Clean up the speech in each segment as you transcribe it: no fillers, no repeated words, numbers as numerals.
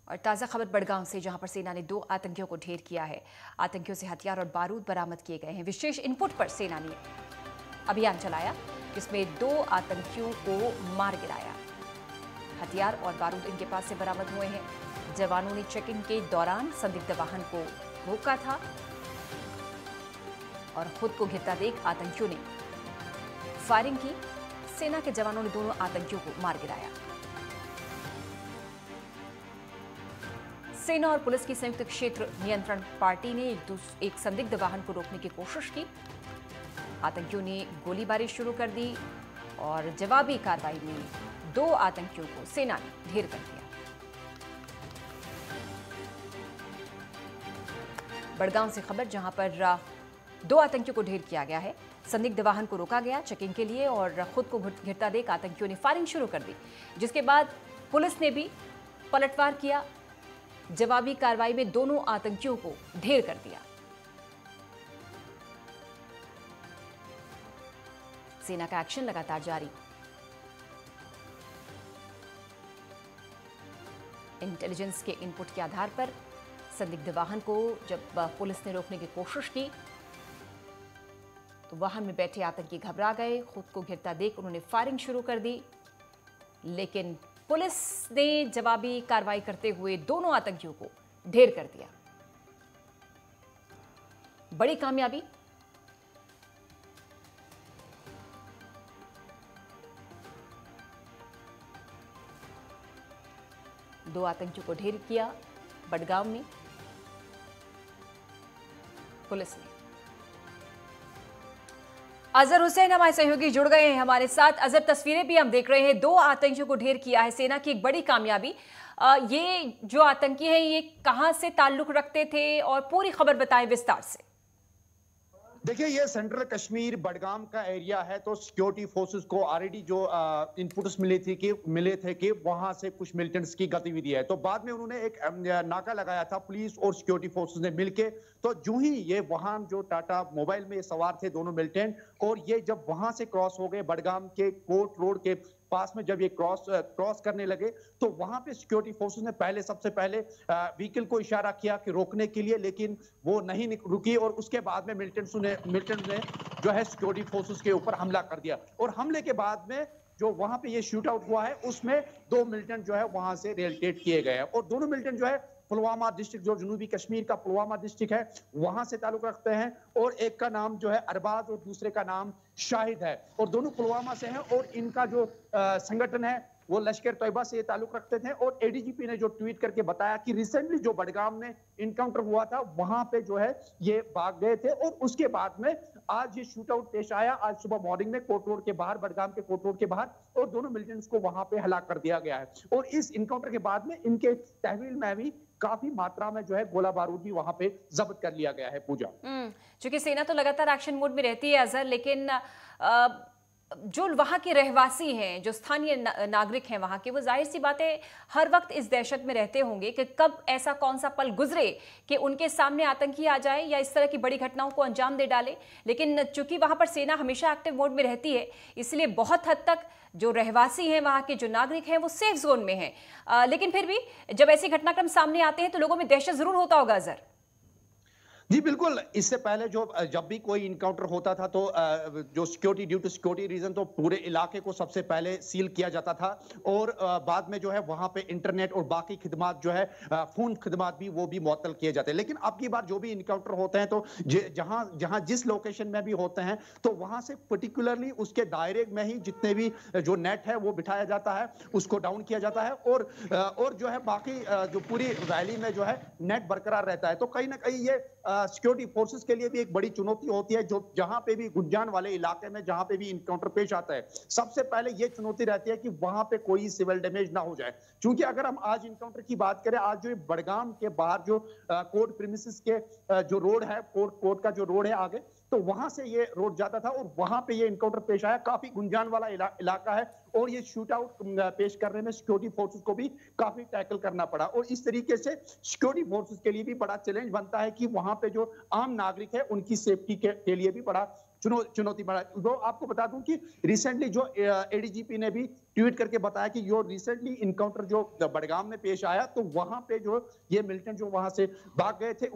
और ताज़ा खबर बड़गांव से, जहां पर सेना ने 2 आतंकियों को ढेर किया है। आतंकियों से हथियार और बारूद बरामद किए गए हैं। विशेष इनपुट पर सेना ने अभियान चलाया, जिसमें 2 आतंकियों को मार गिराया। हथियार और बारूद इनके पास से बरामद हुए हैं। जवानों ने चेकिंग के दौरान संदिग्ध वाहन को रोका था और खुद को घिरता देख आतंकियों ने फायरिंग की। सेना के जवानों ने दोनों आतंकियों को मार गिराया। सेना और पुलिस की संयुक्त क्षेत्र नियंत्रण पार्टी ने एक संदिग्ध वाहन को रोकने की कोशिश की। आतंकियों ने गोलीबारी शुरू कर दी और जवाबी कार्रवाई में 2 आतंकियों को सेना ने ढेर कर दिया। बड़गांव से खबर, जहां पर 2 आतंकियों को ढेर किया गया है। संदिग्ध वाहन को रोका गया चेकिंग के लिए और खुद को घिरता देख आतंकियों ने फायरिंग शुरू कर दी, जिसके बाद पुलिस ने भी पलटवार किया। जवाबी कार्रवाई में दोनों आतंकियों को ढेर कर दिया। सेना का एक्शन लगातार जारी। इंटेलिजेंस के इनपुट के आधार पर संदिग्ध वाहन को जब पुलिस ने रोकने की कोशिश की तो वाहन में बैठे आतंकी घबरा गए। खुद को घिरता देख उन्होंने फायरिंग शुरू कर दी, लेकिन पुलिस ने जवाबी कार्रवाई करते हुए दोनों आतंकियों को ढेर कर दिया। बड़ी कामयाबी। दो आतंकियों को ढेर किया बड़गांव में पुलिस ने। अजहर हुसैन हमारे सहयोगी जुड़ गए हैं हमारे साथ। अजहर, तस्वीरें भी हम देख रहे हैं, 2 आतंकियों को ढेर किया है सेना की, एक बड़ी कामयाबी। ये जो आतंकी हैं ये कहां से ताल्लुक रखते थे और पूरी खबर बताएं विस्तार से। देखिए, ये सेंट्रल कश्मीर बडगाम का एरिया है, तो सिक्योरिटी फोर्सेस को ऑलरेडी जो इनपुट्स मिले थे कि वहां से कुछ मिलिटेंट्स की गतिविधि है। तो बाद में उन्होंने एक नाका लगाया था पुलिस और सिक्योरिटी फोर्सेस ने मिलके। तो जो ही ये वाहन जो टाटा मोबाइल में सवार थे दोनों मिलिटेंट, और ये जब वहां से क्रॉस हो गए बडगाम के कोर्ट रोड के पास में, जब ये क्रॉस करने लगे तो वहां पे सिक्योरिटी फोर्सेस ने सबसे पहले व्हीकल को इशारा किया कि रोकने के लिए, लेकिन वो नहीं रुकी और उसके बाद में मिलिटेंट्स ने जो है सिक्योरिटी फोर्सेस के ऊपर हमला कर दिया। और हमले के बाद में जो वहां पे ये शूट आउट हुआ है उसमें 2 मिलिटेंट जो है वहां से रिएलिटेट किए गए हैं। और दोनों मिलिटेंट जो है पुलवामा डिस्ट्रिक्ट, जो जनूबी कश्मीर का पुलवामा डिस्ट्रिक्ट है, वहां से ताल्लुक रखते हैं। और एक का नाम जो है अरबाज और दूसरे का नाम शाहिद है, और दोनों पुलवामा से हैं। और इनका जो संगठन है वो लश्कर तैयबा से ताल्लुक रखते थे। और एडीजीपी ने जो ट्वीट करके बताया कि रिसेंटली जो बडगाम में इनकाउंटर हुआ था वहां पे जो है ये भाग गए थे, और उसके बाद में आज ये शूट आउट पेश आया। आज सुबह मॉर्निंग में कोर्ट रोड के बाहर, बडगाम के कोर्ट रोड के बाहर, और दोनों मिलिटेंट्स को वहां पे हलाक कर दिया गया है। और इस इनकाउंटर के बाद में इनके तहवील में भी काफी मात्रा में जो है गोला बारूद भी वहां पे जब्त कर लिया गया है। पूजा, चूंकि सेना तो लगातार एक्शन मोड में रहती है अजहर, लेकिन जो वहाँ के रहवासी हैं, जो स्थानीय नागरिक हैं वहाँ के, वो जाहिर सी बात है हर वक्त इस दहशत में रहते होंगे कि कब ऐसा कौन सा पल गुजरे कि उनके सामने आतंकी आ जाए या इस तरह की बड़ी घटनाओं को अंजाम दे डाले। लेकिन चूंकि वहाँ पर सेना हमेशा एक्टिव मोड में रहती है, इसलिए बहुत हद तक जो रहवासी हैं वहाँ के, जो नागरिक हैं, वो सेफ जोन में हैं। लेकिन फिर भी जब ऐसे घटनाक्रम सामने आते हैं तो लोगों में दहशत जरूर होता होगा अजहर। जी बिल्कुल। इससे पहले जब भी कोई इनकाउंटर होता था तो जो security, due to security reason, तो पूरे इलाके को सबसे पहले सील किया जाता था। और बाद में जो है वहां पे इंटरनेट और बाकी खिदमात जो है, फोन खिदमात भी, वो भी मुअत्तल किए जाते हैं। लेकिन अब की बार जो भी इनकाउंटर होते हैं तो जहां जिस लोकेशन में भी होते हैं तो वहां से पर्टिकुलरली उसके दायरे में ही जितने भी जो नेट है वो बिठाया जाता है, उसको डाउन किया जाता है। और जो है बाकी जो पूरी वैली में जो है नेट बरकरार रहता है। तो कहीं ना कहीं ये सिक्योरिटी फोर्सेस के लिए भी एक बड़ी चुनौती होती है। जो जहां पे भी गुंजान वाले इलाके में जहां पे भी इनकाउंटर पेश आता है, सबसे पहले ये चुनौती रहती है कि वहां पे कोई सिविल डैमेज ना हो जाए। क्योंकि अगर हम आज इनकाउंटर की बात करें, आज जो बडगाम के बाहर जो कोर्ट प्रीमिसेस के जो रोड है, कोर्ट का जो रोड है आगे, तो वहां से ये रोड जाता था और वहां पे ये इनकाउंटर पेश आया। काफी गुंजान वाला इलाका है और ये शूट आउट पेश करने में सिक्योरिटी फोर्सेस को भी काफी टैकल करना पड़ा। और इस तरीके से सिक्योरिटी फोर्सेस के लिए भी बड़ा चैलेंज बनता है कि वहां पे जो आम नागरिक है उनकी सेफ्टी के लिए भी बड़ा चुनौती बना। तो आपको बता दूं कि रिसेंटली जो एडीजीपी ने भी ट्वीट करके बताया कि जो रिसेंटली इनकाउंटर जो बडगाम में पेश आया, तो वहां पे जो ये मिलिटेंट जो वहां से भाग गए थे,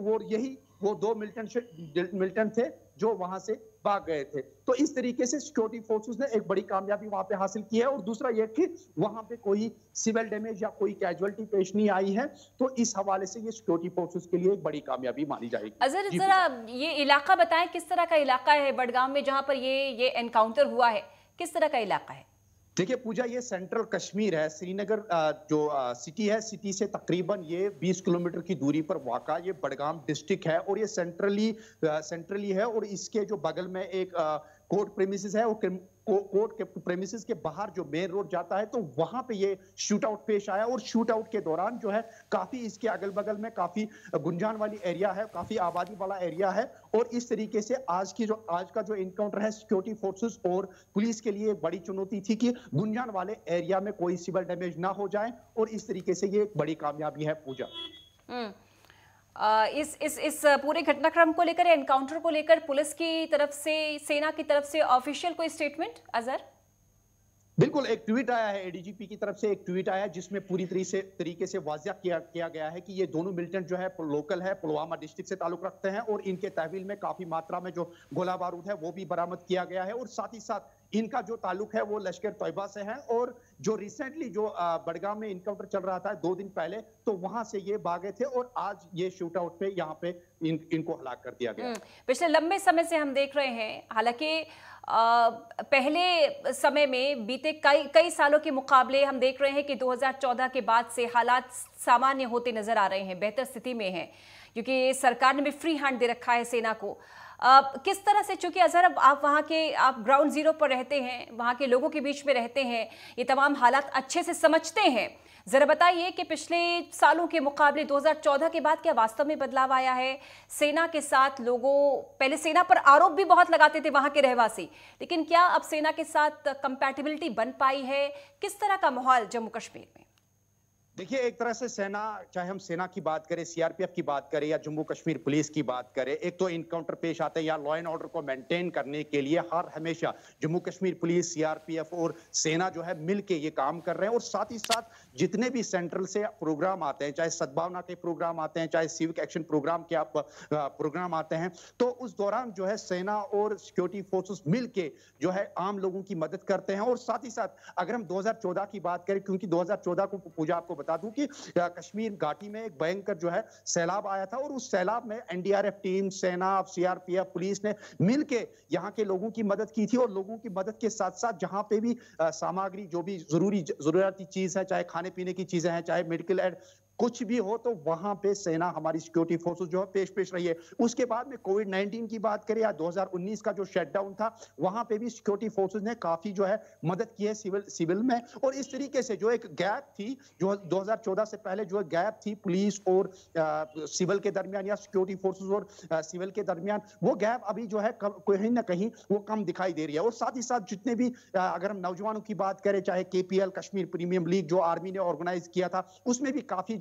वो 2 मिलिटेंट थे जो वहां से भाग गए थे। तो इस तरीके से सिक्योरिटी फोर्सेस ने एक बड़ी कामयाबी वहां पे हासिल की है। और दूसरा ये कि वहां पे कोई सिविल डैमेज या कोई कैजुअलिटी पेश नहीं आई है, तो इस हवाले से ये सिक्योरिटी फोर्सेस के लिए एक बड़ी कामयाबी मानी जाएगी। अजहर, जरा ये इलाका बताएं, किस तरह का इलाका है बडगाम में जहां पर ये एनकाउंटर हुआ है, किस तरह का इलाका है? देखिए पूजा, ये सेंट्रल कश्मीर है। श्रीनगर जो सिटी है, सिटी से तकरीबन ये 20 किलोमीटर की दूरी पर वाक़ा ये बडगाम डिस्ट्रिक्ट है। और ये सेंट्रली है। और इसके जो बगल में एक कोर्ट प्रेमिसेस है, कोर्ट के प्रेमिसेस के बाहर जो मेन रोड जाता है, तो वहां पे ये शूट आउट पेश आया। और शूट आउट के दौरान जो है काफी इसके अगल बगल में काफी गुंजान वाली एरिया है, काफी आबादी वाला एरिया है। और इस तरीके से आज का जो इनकाउंटर है, सिक्योरिटी फोर्सेस और पुलिस के लिए एक बड़ी चुनौती थी कि गुंजान वाले एरिया में कोई सिविल डैमेज ना हो जाए। और इस तरीके से ये एक बड़ी कामयाबी है पूजा। इस पूरे घटनाक्रम को लेकर, एनकाउंटर को लेकर पुलिस की तरफ से, सेना की तरफ से ऑफिशियल कोई स्टेटमेंट अजहर? बिल्कुल, एक ट्वीट आया है एडीजीपी की तरफ से, एक ट्वीट आया जिसमें पूरी तरीके से वाज़िया किया गया है कि ये दोनों मिलिटेंट जो है लोकल है, पुलवामा डिस्ट्रिक्ट से ताल्लुक रखते हैं। और इनके तहवील में काफी मात्रा में जो गोला बारूद है वो भी बरामद किया गया है। और साथ ही साथ इनका जो ताल्लुक है वो लश्कर तैयबा से है। और जो रिसेंटली जो बडगाम में इनकाउंटर चल रहा था 2 दिन पहले, तो वहां से ये भागे थे और आज ये शूट आउट पे यहाँ पे इनको हलाक कर दिया गया। पिछले लंबे समय से हम देख रहे हैं, हालांकि पहले समय में बीते कई सालों के मुकाबले हम देख रहे हैं कि 2014 के बाद से हालात सामान्य होते नजर आ रहे हैं, बेहतर स्थिति में हैं, क्योंकि सरकार ने भी फ्री हैंड दे रखा है सेना को। किस तरह से, चूंकि अजहर अब आप ग्राउंड जीरो पर रहते हैं, वहां के लोगों के बीच में रहते हैं, ये तमाम हालात अच्छे से समझते हैं, जरा बताइए कि पिछले सालों के मुकाबले 2014 के बाद क्या वास्तव में बदलाव आया है? सेना के साथ लोगों, पहले सेना पर आरोप भी बहुत लगाते थे वहां के रहवासी, लेकिन क्या अब सेना के साथ कंपैटिबिलिटी बन पाई है? किस तरह का माहौल जम्मू कश्मीर में? देखिए, एक तरह से सेना, चाहे हम सेना की बात करें, सीआरपीएफ की बात करें या जम्मू कश्मीर पुलिस की बात करें, एक तो इनकाउंटर पेश आते हैं या लॉ एंड ऑर्डर को मेंटेन करने के लिए हमेशा जम्मू कश्मीर पुलिस, सीआरपीएफ और सेना जो है मिलके ये काम कर रहे हैं। और साथ ही साथ जितने भी सेंट्रल से प्रोग्राम आते हैं, चाहे सद्भावना के प्रोग्राम आते हैं, चाहे सिविक एक्शन प्रोग्राम के प्रोग्राम आते हैं, तो उस दौरान जो है सेना और सिक्योरिटी फोर्सेस मिलके जो है आम लोगों की मदद करते हैं। और साथ ही साथ अगर हम 2014 की बात करें, क्योंकि 2014 को पूजा आपको बता दूं कि कश्मीर घाटी में एक भयंकर जो है सैलाब आया था। और उस सैलाब में एनडीआरएफ टीम, सेना, सीआरपीएफ, पुलिस ने मिलके यहाँ के लोगों की मदद की थी। और लोगों की मदद के साथ साथ जहां पे भी सामग्री, जो भी जरूरती चीज है, चाहे खाने पीने की चीजें हैं, चाहे मेडिकल एड कुछ भी हो, तो वहां पे सेना, हमारी सिक्योरिटी फोर्सेस जो है पेश रही है। उसके बाद में कोविड-19 की बात करें या 2019 का जो शटडाउन था, वहां पे भी सिक्योरिटी फोर्सेस ने काफी जो है मदद की है सिविल में। और इस तरीके से जो एक गैप थी, जो 2014 से पहले जो गैप थी पुलिस और सिविल के दरमियान या सिक्योरिटी फोर्सेस और सिविल के दरमियान, वो गैप अभी जो है कहीं ना कहीं वो कम दिखाई दे रही है। और साथ ही साथ जितने भी अगर हम नौजवानों की बात करें, चाहे केपीएल, कश्मीर प्रीमियम लीग जो आर्मी ने ऑर्गेनाइज किया था, उसमें भी काफी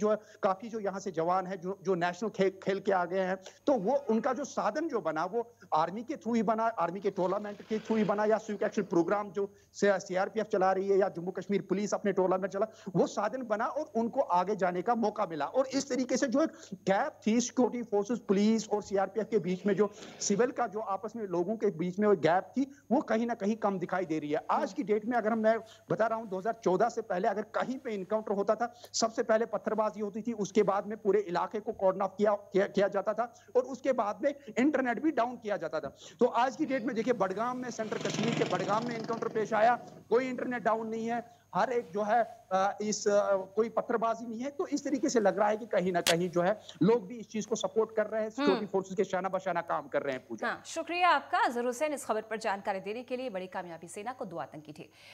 जो यहाँ से जवान है जो नेशनल खेल के आ गए हैं, तो वो उनका जो साधन जो बना वो आर्मी के थ्रू ही बना, आर्मी के टूर्नामेंट के थ्रू ही बना, या सिविक एक्शन प्रोग्राम जो सीआरपीएफ चला रही है या जम्मू कश्मीर पुलिस अपने टूर्नामेंट चला, वो साधन बना और उनको आगे जाने का मौका मिला। और इस तरीके से जो एक गैप थी सिक्योरिटी फोर्सेस, पुलिस और सीआरपीएफ के बीच में, जो सिविल का जो आपस में लोगों के बीच में वो गैप थी, वो कहीं ना कहीं कम दिखाई दे रही है। आज की डेट में अगर मैं बता रहा हूं, 2014 से पहले अगर कहीं पे इनकाउंटर होता था, सबसे पहले पत्थरबाजी होती थी, उसके बाद में पूरे इलाके को कॉर्डन ऑफ किया जाता था, और उसके बाद में इंटरनेट भी डाउन किया जाता था। तो आज की डेट में देखिए, बडगाम में, सेंट्रल कश्मीर के बडगाम में इनकाउंटर पेश आया, कोई इंटरनेट डाउन नहीं है, हर एक जो है कोई पत्थरबाजी नहीं है। तो इस तरीके से लग रहा है कि कहीं ना कहीं जो है लोग भी इस चीज को सपोर्ट कर रहे हैं, सिक्योरिटी फोर्सेस के शाना बशाना काम कर रहे हैं। पूजा, शुक्रिया आपका अजहर हुसैन इस खबर पर जानकारी देने के लिए। बड़ी कामयाबी सेना को, 2 आतंकी थे।